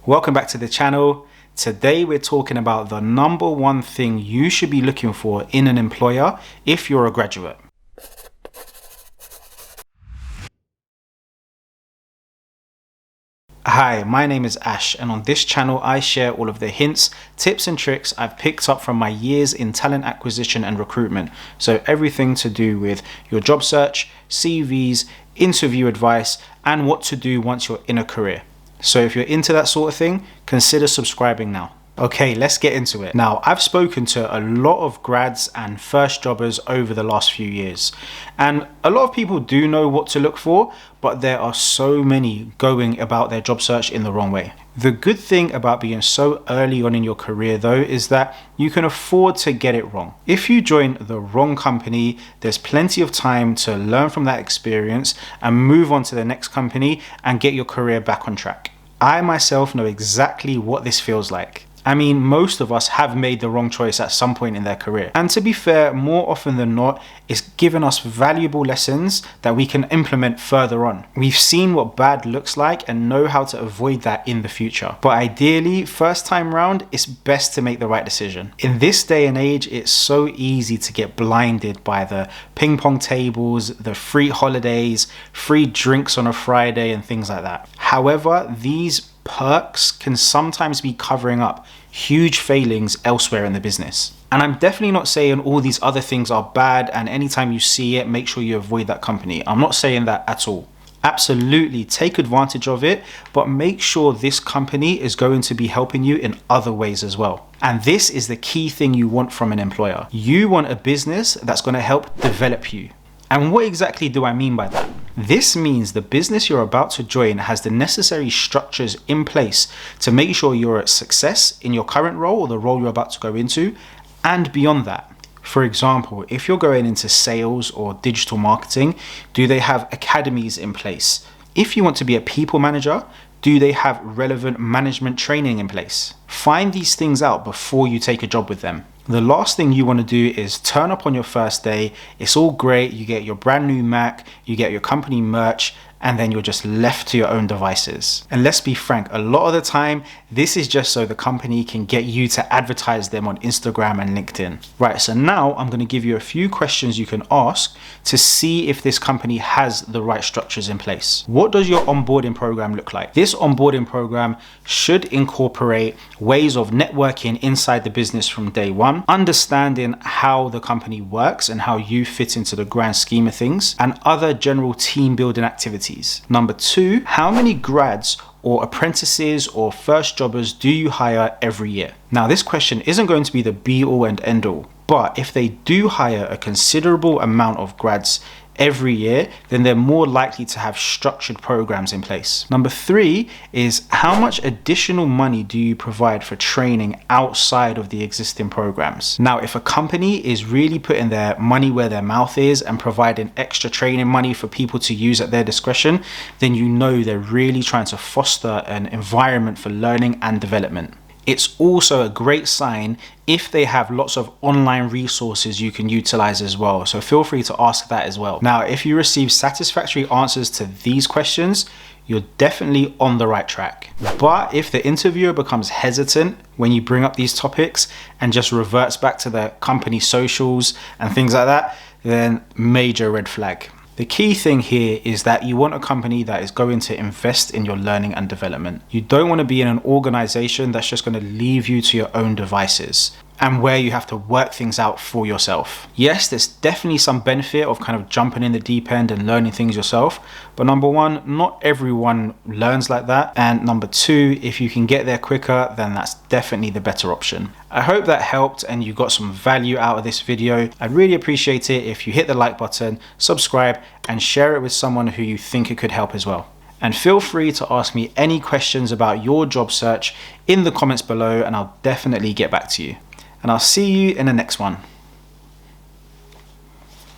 Welcome back to the channel. Today we're talking about the number one thing you should be looking for in an employer if you're a graduate. Hi, my name is Ash, and on this channel I share all of the hints, tips and tricks I've picked up from my years in talent acquisition and recruitment. So everything to do with your job search, CVs, interview advice, and what to do once you're in a career. So if you're into that sort of thing, consider subscribing now. Okay, let's get into it. Now, I've spoken to a lot of grads and first jobbers over the last few years, and a lot of people do know what to look for, but there are so many going about their job search in the wrong way. The good thing about being so early on in your career though is that you can afford to get it wrong. If you join the wrong company, there's plenty of time to learn from that experience and move on to the next company and get your career back on track. I myself know exactly what this feels like. I mean, most of us have made the wrong choice at some point in their career. And to be fair, more often than not, it's given us valuable lessons that we can implement further on. We've seen what bad looks like and know how to avoid that in the future. But ideally, first time round, it's best to make the right decision. In this day and age, it's so easy to get blinded by the ping pong tables, the free holidays, free drinks on a Friday and things like that. However, these perks can sometimes be covering up huge failings elsewhere in the business. And I'm definitely not saying all these other things are bad and anytime you see it, make sure you avoid that company. I'm not saying that at all. Absolutely take advantage of it, but make sure this company is going to be helping you in other ways as well. And this is the key thing you want from an employer. You want a business that's going to help develop you. And what exactly do I mean by that? This means the business you're about to join has the necessary structures in place to make sure you're a success in your current role or the role you're about to go into, and beyond that. For example, if you're going into sales or digital marketing, do they have academies in place? If you want to be a people manager, do they have relevant management training in place? Find these things out before you take a job with them. The last thing you want to do is turn up on your first day, it's all great, you get your brand new Mac, you get your company merch, and then you're just left to your own devices. And let's be frank, a lot of the time, this is just so the company can get you to advertise them on Instagram and LinkedIn. Right, so now I'm going to give you a few questions you can ask to see if this company has the right structures in place. What does your onboarding program look like? This onboarding program should incorporate ways of networking inside the business from day one, understanding how the company works and how you fit into the grand scheme of things, and other general team building activities. Number two, how many grads or apprentices or first jobbers do you hire every year? Now, this question isn't going to be the be all and end all, but if they do hire a considerable amount of grads every year, then they're more likely to have structured programs in place. Number three is how much additional money do you provide for training outside of the existing programs? Now, if a company is really putting their money where their mouth is and providing extra training money for people to use at their discretion, then you know they're really trying to foster an environment for learning and development. It's also a great sign if they have lots of online resources you can utilize as well. So feel free to ask that as well. Now, if you receive satisfactory answers to these questions, you're definitely on the right track. But if the interviewer becomes hesitant when you bring up these topics and just reverts back to the company socials and things like that, then major red flag. The key thing here is that you want a company that is going to invest in your learning and development. You don't want to be in an organization that's just going to leave you to your own devices and where you have to work things out for yourself. Yes, there's definitely some benefit of kind of jumping in the deep end and learning things yourself. But number one, not everyone learns like that. And number two, if you can get there quicker, then that's definitely the better option. I hope that helped and you got some value out of this video. I'd really appreciate it if you hit the like button, subscribe, and share it with someone who you think it could help as well. And feel free to ask me any questions about your job search in the comments below, and I'll definitely get back to you. And I'll see you in the next one.